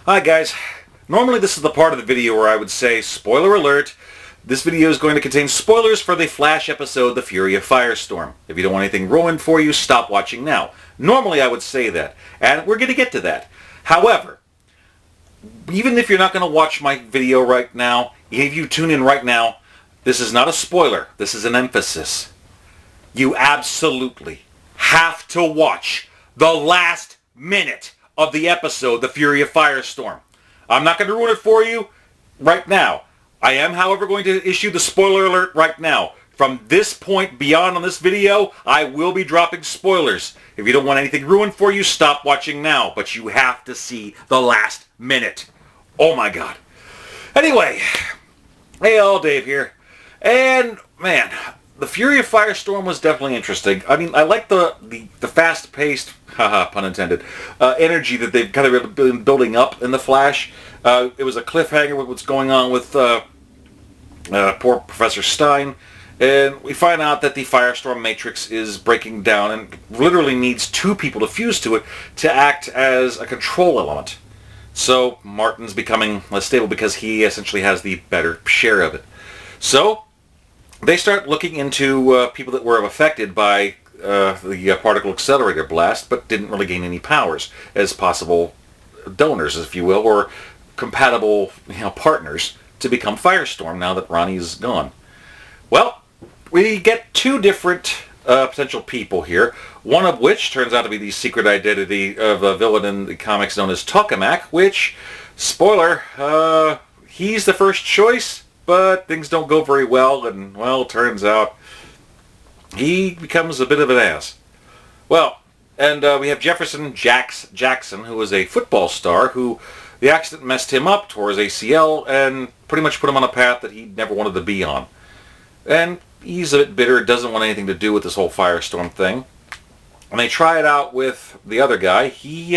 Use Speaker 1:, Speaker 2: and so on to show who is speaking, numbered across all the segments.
Speaker 1: Hi guys. Normally this is the part of the video where I would say, spoiler alert, this video is going to contain spoilers for the Flash episode, The Fury of Firestorm. If you don't want anything ruined for you, stop watching now. Normally I would say that, and we're going to get to that. However, even if you're not going to watch my video right now, if you tune in right now, this is not a spoiler, this is an emphasis. You absolutely have to watch the last minute of the episode, The Fury of Firestorm. I'm not going to ruin it for you right now. I am, however, going to issue the spoiler alert right now. From this point beyond on this video, I will be dropping spoilers. If you don't want anything ruined for you, stop watching now. But you have to see the last minute. Oh my god. Anyway, hey all, Dave here. And, man, The Fury of Firestorm was definitely interesting. I mean, I like the fast-paced, haha, pun intended, energy that they've kind of been building up in The Flash. It was a cliffhanger with what's going on with poor Professor Stein. And we find out that the Firestorm Matrix is breaking down and literally needs two people to fuse to it to act as a control element. So Martin's becoming less stable because he essentially has the better share of it. So they start looking into people that were affected by the particle accelerator blast, but didn't really gain any powers as possible donors, if you will, or compatible partners to become Firestorm now that Ronnie's gone. Well, we get two different potential people here, one of which turns out to be the secret identity of a villain in the comics known as Tokamak, which, spoiler, he's the first choice, but things don't go very well, and, well, turns out he becomes a bit of an ass. Well, and we have Jefferson Jackson, who was a football star, who the accident messed him up, tore his ACL, and pretty much put him on a path that he never wanted to be on. And he's a bit bitter, doesn't want anything to do with this whole Firestorm thing. And they try it out with the other guy. He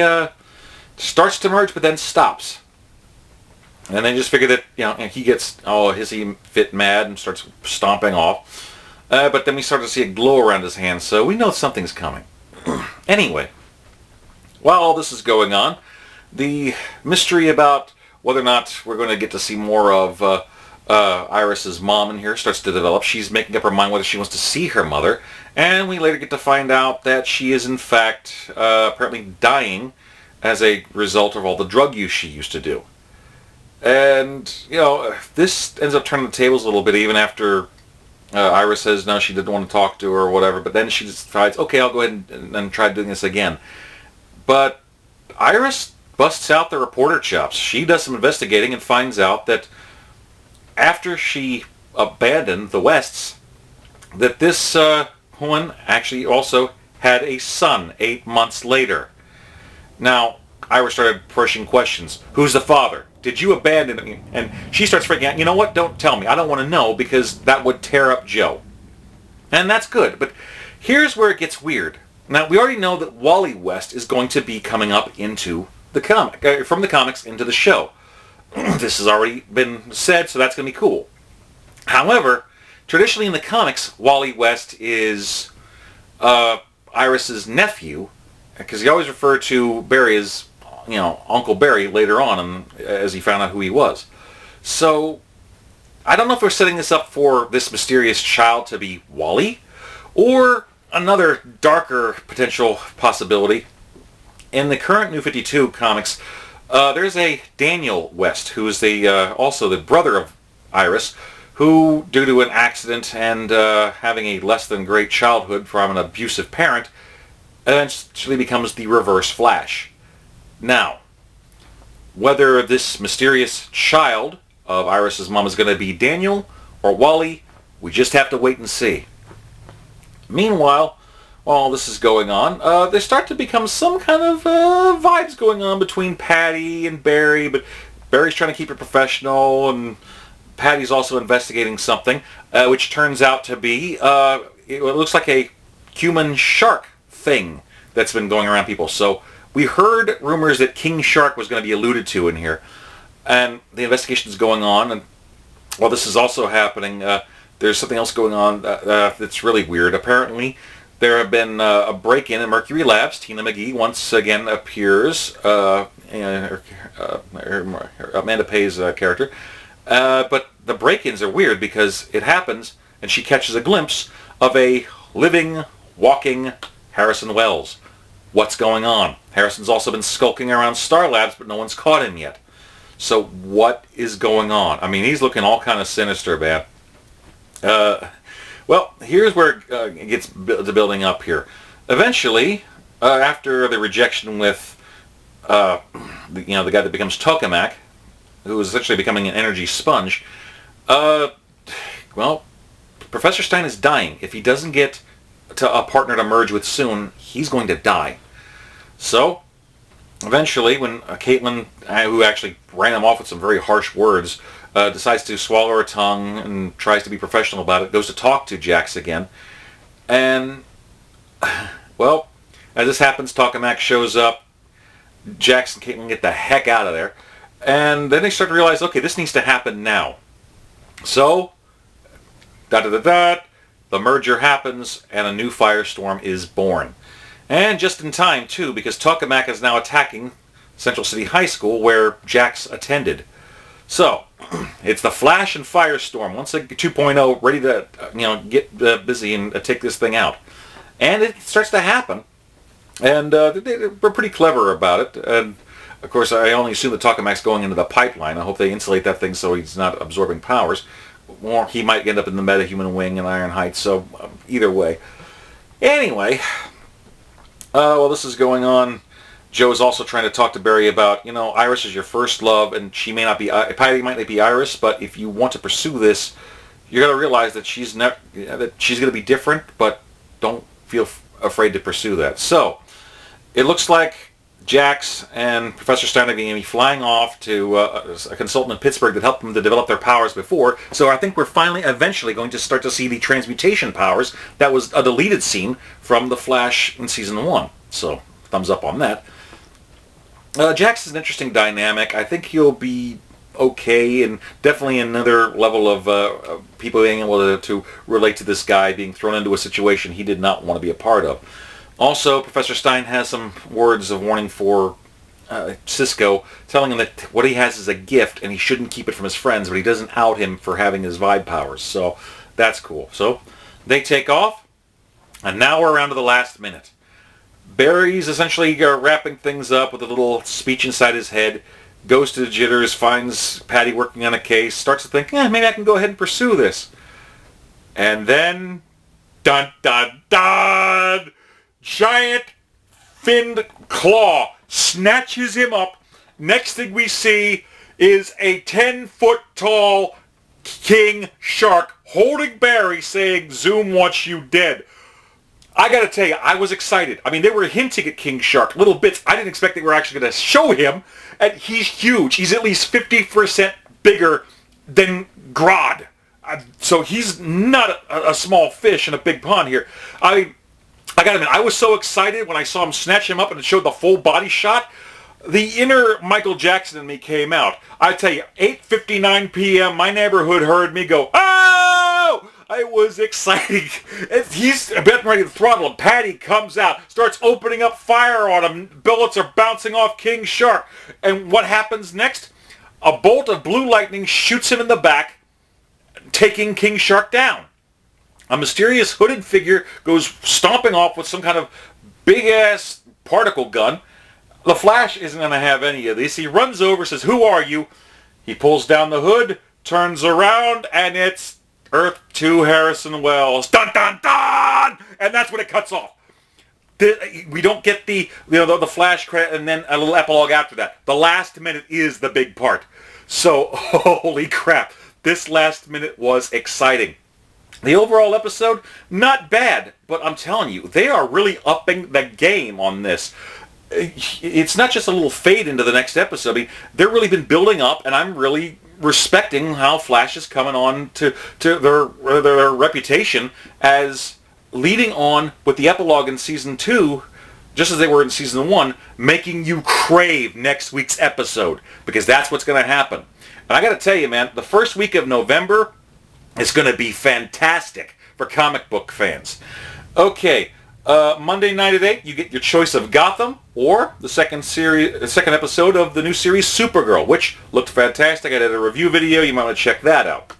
Speaker 1: starts to merge, but then stops. And they just figure that, he gets hissy fit mad and starts stomping off. But then we start to see a glow around his hands, so we know something's coming. Anyway, while all this is going on, the mystery about whether or not we're going to get to see more of Iris's mom in here starts to develop. She's making up her mind whether she wants to see her mother, and we later get to find out that she is in fact apparently dying as a result of all the drug use she used to do. And, this ends up turning the tables a little bit, even after Iris says no, she didn't want to talk to her or whatever, but then she decides, okay, I'll go ahead and try doing this again. But Iris busts out the reporter chops. She does some investigating and finds out that after she abandoned the Wests, that this woman actually also had a son 8 months later. Now, Iris started pushing questions. Who's the father? Did you abandon me? And she starts freaking out. You know what? Don't tell me. I don't want to know because that would tear up Joe. And that's good. But here's where it gets weird. Now, we already know that Wally West is going to be coming up into the comic, from the comics into the show. This has already been said, so that's going to be cool. However, traditionally in the comics, Wally West is Iris's nephew, because he always referred to Barry as Uncle Barry later on, as he found out who he was. So, I don't know if we're setting this up for this mysterious child to be Wally, or another darker potential possibility. In the current New 52 comics, there's a Daniel West, who is also the brother of Iris, who, due to an accident and having a less than great childhood from an abusive parent, eventually becomes the Reverse Flash. Now, whether this mysterious child of Iris's mom is going to be Daniel or Wally, we just have to wait and see. Meanwhile, while this is going on, there start to become some kind of vibes going on between Patty and Barry, but Barry's trying to keep it professional, and Patty's also investigating something, which turns out to be, it looks like a human shark thing that's been going around people. So we heard rumors that King Shark was going to be alluded to in here, and the investigation is going on, and while this is also happening, there's something else going on that's really weird. Apparently, there have been a break-in at Mercury Labs. Tina McGee once again appears. Amanda Pay's character. But the break-ins are weird because it happens and she catches a glimpse of a living, walking Harrison Wells. What's going on? Harrison's also been skulking around Star Labs, but no one's caught him yet. So what is going on? I mean, he's looking all kind of sinister, man. Well, here's where it gets building up here. Eventually, after the rejection with the guy that becomes Tokamak, who is essentially becoming an energy sponge, well, Professor Stein is dying. If he doesn't get to a partner to merge with soon, he's going to die. So, eventually, when Caitlin, who actually ran him off with some very harsh words, decides to swallow her tongue and tries to be professional about it, goes to talk to Jax again. And, well, as this happens, Tokamak shows up. Jax and Caitlin get the heck out of there. And then they start to realize, okay, this needs to happen now. So, the merger happens, and a new Firestorm is born. And just in time, too, because Tokamak is now attacking Central City High School, where Jax attended. So, it's the Flash and Firestorm, once again 2.0, ready to get busy and take this thing out. And it starts to happen. And we're pretty clever about it. And, of course, I only assume that Tokamak's going into the pipeline. I hope they insulate that thing so he's not absorbing powers. Or he might end up in the metahuman wing in Iron Heights, so either way. Anyway, while this is going on, Joe's also trying to talk to Barry about, Iris is your first love, and she may not be, Patty might not be Iris, but if you want to pursue this, you're going to realize that she's going to be different, but don't feel afraid to pursue that. So, it looks like Jax and Professor Stein are going to be flying off to a consultant in Pittsburgh that helped them to develop their powers before. So I think we're eventually going to start to see the transmutation powers. That was a deleted scene from The Flash in Season 1. So, thumbs up on that. Jax is an interesting dynamic. I think he'll be okay, and definitely another level of people being able to relate to this guy being thrown into a situation he did not want to be a part of. Also, Professor Stein has some words of warning for Cisco, telling him that what he has is a gift and he shouldn't keep it from his friends, but he doesn't out him for having his vibe powers. So, that's cool. So, they take off, and now we're around to the last minute. Barry's essentially wrapping things up with a little speech inside his head, goes to the jitters, finds Patty working on a case, starts to think, maybe I can go ahead and pursue this. And then, dun dun dun! Giant finned claw snatches him up. Next thing we see is a 10-foot tall king shark holding Barry saying, Zoom wants you dead. I gotta tell you, I was excited. I mean, they were hinting at King Shark, little bits. I didn't expect they were actually going to show him. And he's huge. He's at least 50% bigger than Grodd. So he's not a small fish in a big pond here. I gotta admit, I was so excited when I saw him snatch him up and it showed the full body shot. The inner Michael Jackson in me came out. I tell you, 8:59 p.m., my neighborhood heard me go, oh! I was excited. He's about ready to throttle him. Patty comes out, starts opening up fire on him. Bullets are bouncing off King Shark. And what happens next? A bolt of blue lightning shoots him in the back, taking King Shark down. A mysterious hooded figure goes stomping off with some kind of big-ass particle gun. The Flash isn't going to have any of this. He runs over, says, who are you? He pulls down the hood, turns around, and it's Earth 2 Harrison Wells. Dun, dun, dun! And that's when it cuts off. We don't get the Flash credit and then a little epilogue after that. The last minute is the big part. So, holy crap. This last minute was exciting. The overall episode, not bad, but I'm telling you, they are really upping the game on this. It's not just a little fade into the next episode. I mean, they've really been building up, and I'm really respecting how Flash is coming on to their reputation as leading on with the epilogue in Season 2, just as they were in Season 1, making you crave next week's episode, because that's what's going to happen. And I got to tell you, man, the first week of November is going to be fantastic for comic book fans. Okay, Monday night at 8, you get your choice of Gotham or the second episode of the new series Supergirl, which looked fantastic. I did a review video. You might want to check that out.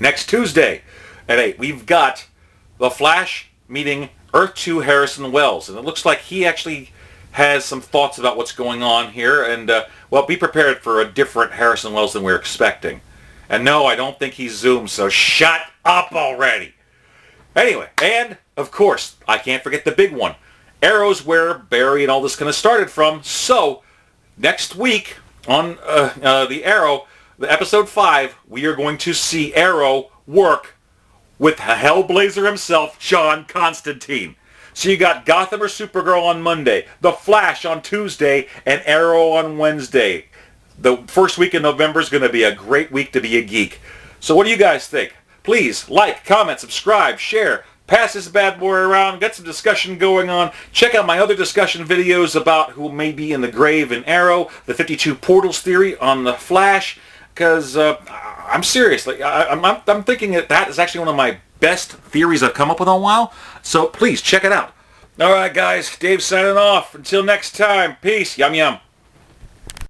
Speaker 1: Next Tuesday at 8, we've got The Flash meeting Earth 2 Harrison Wells. And it looks like he actually has some thoughts about what's going on here. And, well, be prepared for a different Harrison Wells than we're expecting. And no, I don't think he's Zoomed, so shut up already. Anyway, and, of course, I can't forget the big one. Arrow's where Barry and all this kind of started from. So, next week on the Arrow, the episode 5, we are going to see Arrow work with Hellblazer himself, John Constantine. So you got Gotham or Supergirl on Monday, The Flash on Tuesday, and Arrow on Wednesday. The first week in November is going to be a great week to be a geek. So what do you guys think? Please like, comment, subscribe, share, pass this bad boy around, get some discussion going on. Check out my other discussion videos about who may be in the grave in Arrow, the 52 Portals theory on The Flash, because I'm serious. Like, I'm thinking that is actually one of my best theories I've come up with in a while. So please check it out. All right, guys. Dave signing off. Until next time. Peace. Yum, yum.